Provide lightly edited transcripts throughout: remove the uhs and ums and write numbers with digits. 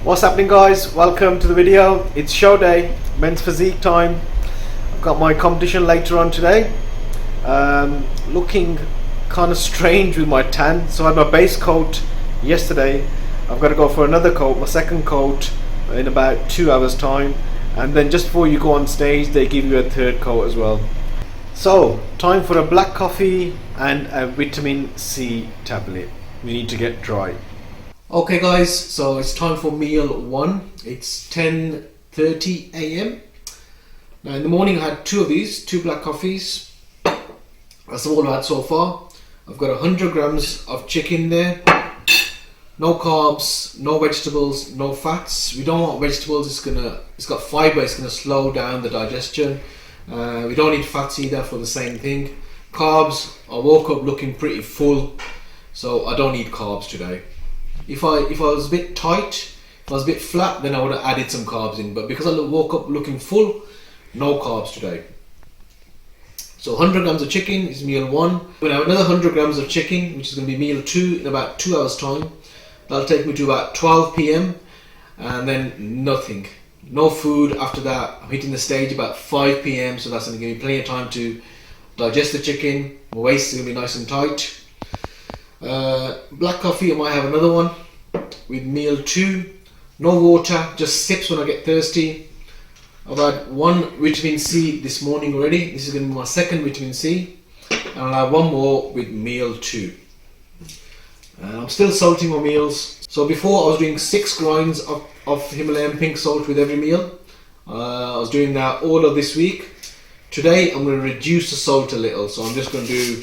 What's happening, guys? Welcome to the video. It's show day, men's physique time. I've got my competition later on today. Looking kind of strange with my tan. So I had my base coat yesterday. I've got to go for another coat, my second coat, in about 2 hours time. And then just before you go on stage, they give you a third coat as well. So, time for a black coffee and a vitamin C tablet. We need to get dry. Okay guys, so it's time for meal one. It's 10:30 a.m. Now in the morning I had two of these, two black coffees. That's all I've had so far. I've got 100 grams of chicken there. No carbs, no vegetables, no fats. We don't want vegetables, it's got fiber, it's gonna slow down the digestion. We don't need fats either for the same thing. Carbs, I woke up looking pretty full, so I don't need carbs today. If I was a bit tight, if I was a bit flat, then I would have added some carbs in, but because I woke up looking full, no carbs today. So 100 grams of chicken is meal one. We're gonna have another 100 grams of chicken, which is gonna be meal two in about 2 hours time. That'll take me to about 12 p.m. and then nothing. No food after that. I'm hitting the stage about 5 p.m. so that's gonna give me plenty of time to digest the chicken. My waist is gonna be nice and tight. Black coffee, I might have another one with meal two. No water, just sips when I get thirsty. I've had one vitamin C this morning already. This is going to be my second vitamin C. And I'll have one more with meal two. I'm still salting my meals. So before I was doing 6 grinds of Himalayan pink salt with every meal. I was doing that all of this week. Today I'm going to reduce the salt a little. So I'm just going to do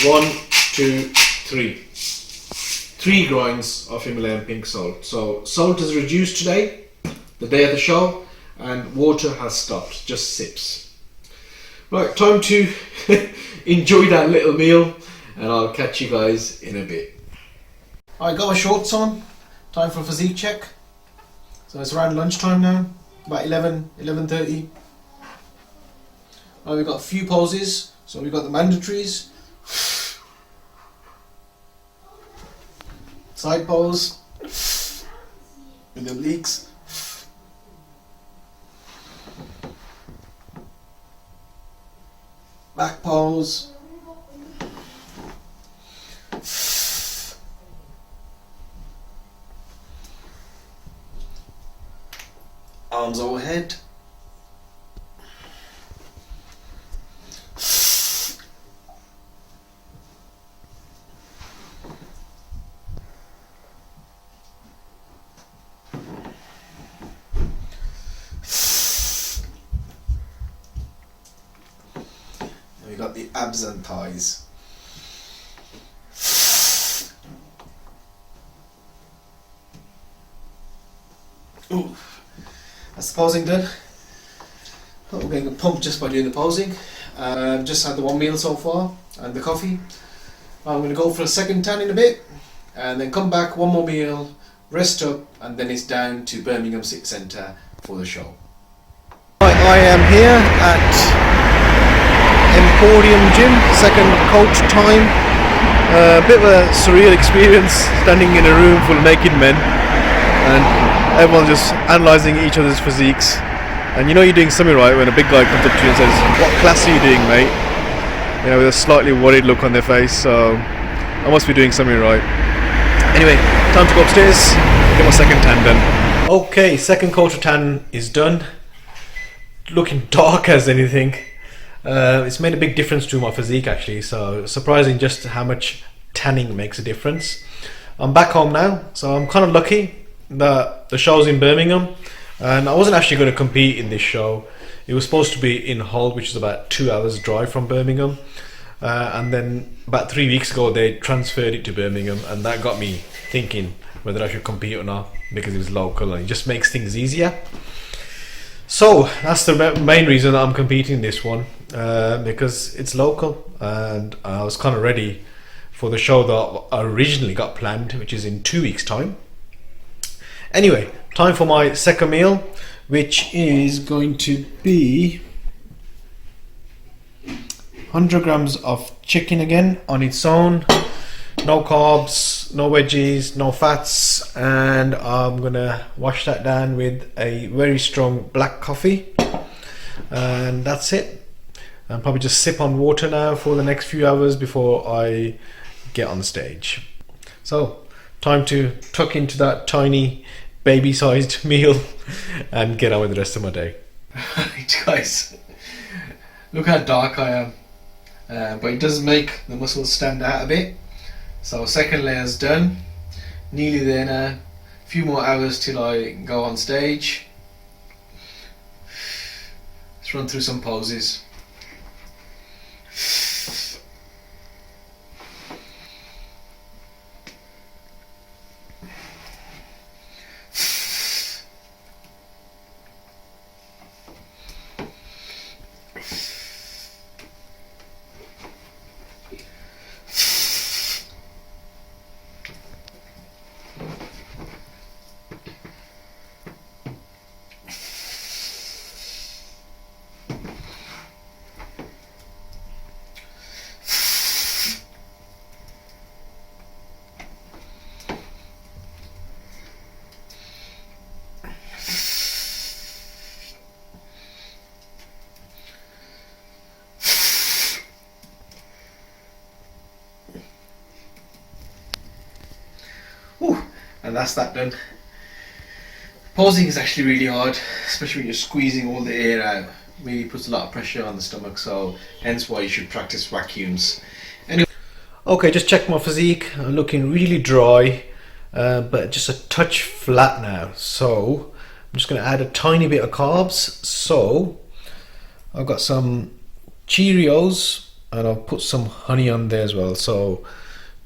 1, 2, 3 grinds of Himalayan pink salt. So salt is reduced today, the day of the show, and water has stopped, just sips. Right, time to enjoy that little meal, and I'll catch you guys in a bit. I got my shorts on, time for a physique check. So it's around lunchtime now, about 11:30. We've got a few poses, so we've got the mandatories. Side pose with the obliques. Back pose. Arms overhead. We got the abs and thighs. Ooh, that's the posing done. I'm getting a pump just by doing the posing. Just had the one meal so far and the coffee. I'm going to go for a second tan in a bit and then come back, one more meal, rest up, and then it's down to Birmingham City Centre for the show. I am here at Podium Gym, second coach time. A bit of a surreal experience standing in a room full of naked men and everyone just analysing each other's physiques. And you know you're doing something right when a big guy comes up to you and says, "What class are you doing, mate?" You know, with a slightly worried look on their face, so I must be doing something right. Anyway, time to go upstairs, get my second tan done. Okay, second coat of tan is done. Looking dark as anything. It's made a big difference to my physique actually, so surprising just how much tanning makes a difference. I'm back home now, so I'm kind of lucky that the show's in Birmingham and I wasn't actually going to compete in this show. It was supposed to be in Hull, which is about 2 hours drive from Birmingham, and then about 3 weeks ago they transferred it to Birmingham, and that got me thinking whether I should compete or not because it was local and it just makes things easier. So that's the main reason that I'm competing in this one, because it's local and I was kind of ready for the show that I originally got planned, which is in 2 weeks time. Anyway, time for my second meal, which is going to be 100 grams of chicken again on its own, no carbs, no veggies, no fats, and I'm gonna wash that down with a very strong black coffee, and that's it. And probably just sip on water now for the next few hours before I get on stage. So time to tuck into that tiny baby-sized meal and get on with the rest of my day. Guys, look how dark I am, but it does make the muscles stand out a bit. So second layer's done, nearly there now. A few more hours till I go on stage. Let's run through some poses. And that's that done. Posing is actually really hard, especially when you're squeezing all the air out. Really puts a lot of pressure on the stomach, so hence why you should practice vacuums. Anyway, okay, just check my physique. I'm looking really dry, but just a touch flat now. So I'm just going to add a tiny bit of carbs. So I've got some Cheerios, and I'll put some honey on there as well. So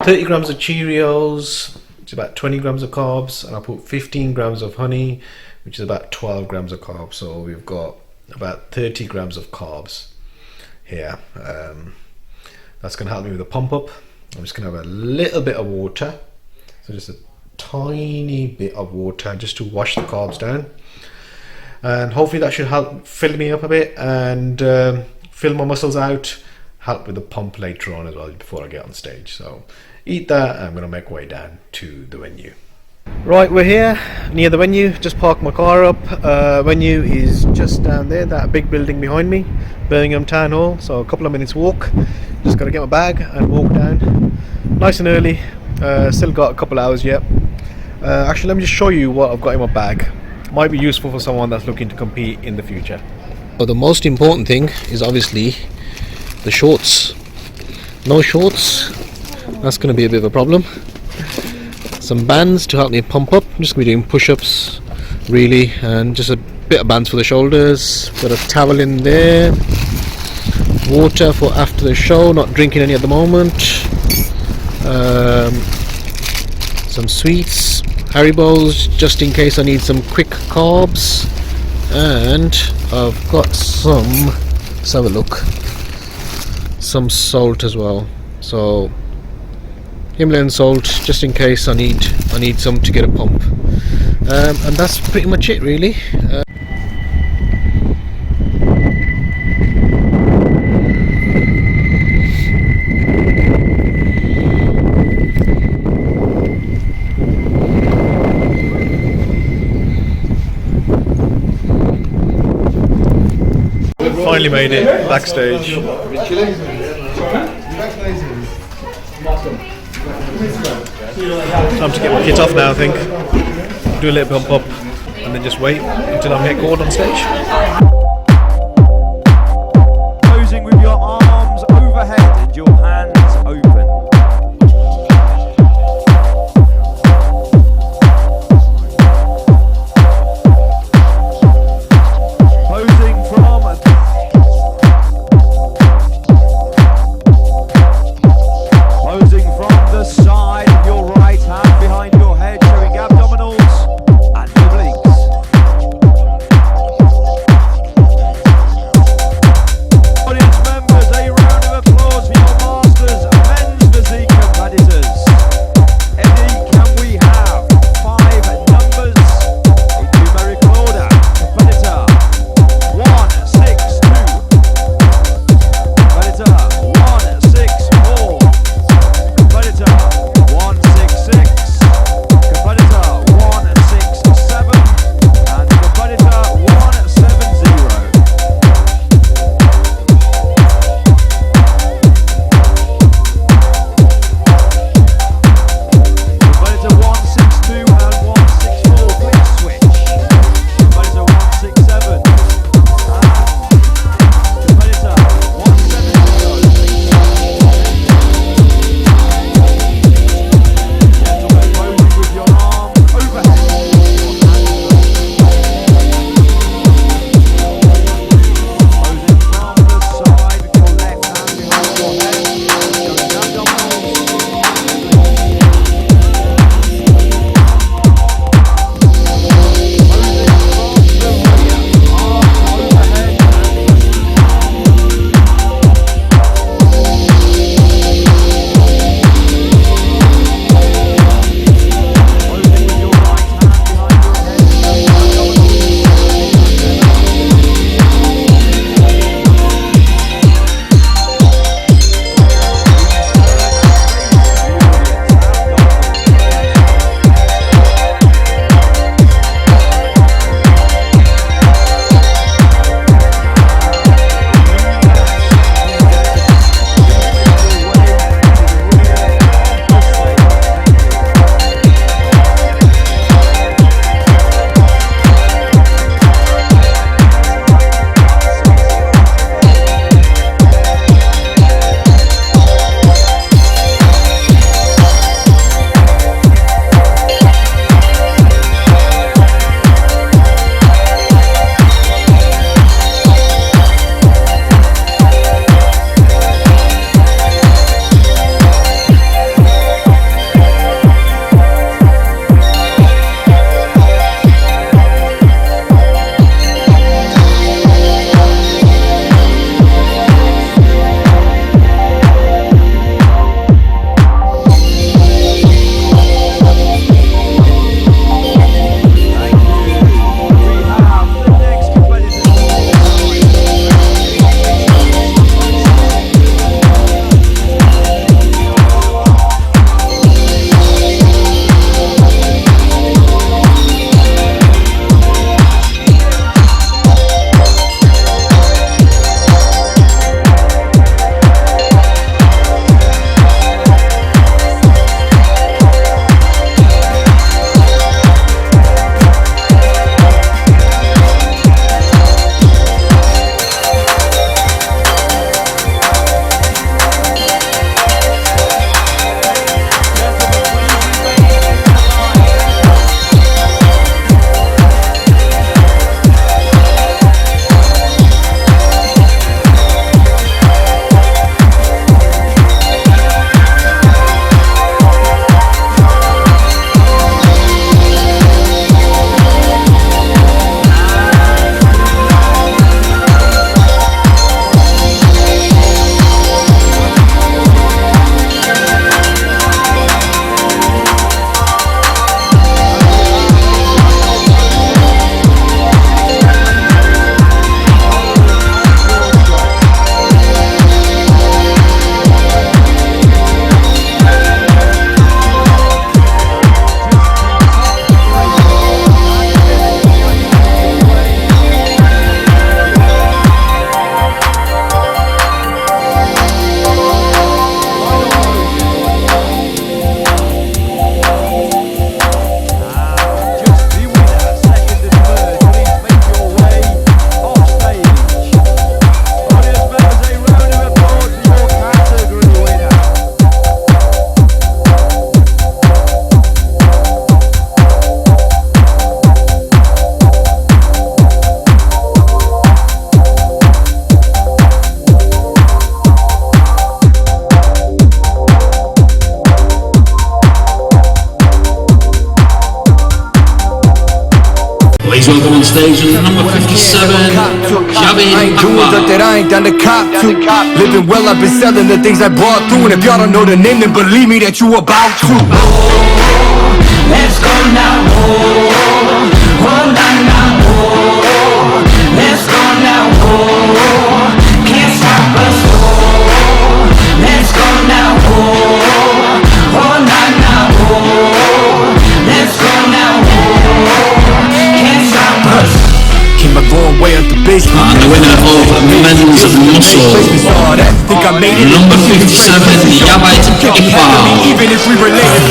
30 grams of Cheerios, which is about 20 grams of carbs, and I'll put 15 grams of honey, which is about 12 grams of carbs. So we've got about 30 grams of carbs here. That's going to help me with the pump up. I'm just going to have a little bit of water, so just a tiny bit of water just to wash the carbs down, and hopefully that should help fill me up a bit and fill my muscles out, help with the pump later on as well before I get on stage. So eat that, and I'm going to make way down to the venue. Right, we're here near the venue. Just parked my car up. Venue is just down there, that big building behind me, Birmingham Town Hall. So a couple of minutes walk. Just got to get my bag and walk down nice and early. Still got a couple hours yet. Actually, let me just show you what I've got in my bag. Might be useful for someone that's looking to compete in the future. So the most important thing is obviously the shorts. No shorts, that's going to be a bit of a problem. Some bands to help me pump up. I'm just going to be doing push-ups really, and just a bit of bands for the shoulders. Got a towel in there. Water for after the show, not drinking any at the moment. Some sweets, Haribos, just in case I need some quick carbs. And I've got some, let's have a look, some salt as well. So Himalayan salt, just in case I need some to get a pump. And that's pretty much it really. Finally made it backstage. Time to get my kit off now, I think. Do a little bump up and then just wait until I get called on stage. Posing with your arms overhead and your hands open. Please welcome on stage number 57, Jav I ain't doing stuff that I ain't done the cop to. Living well, I've been selling the things I brought through. And if y'all don't know the name, then believe me that you about to. Let's go now, oh, oh, nah, nah, oh. Let's go now, oh, can't stop us, oh. Let's go now, oh, oh, nah, nah, oh. Let's go now, oh, can't stop us. Came a long way up the basement. and the winner of Men's Muscle, number 57, Jav Iqbal. Even if we related,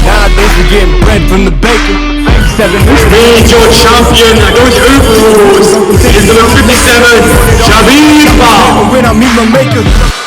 nowadays we getting bread from the baker. Here's your champion, those overalls, is number 57, Jav Iqbal. When I meet my maker.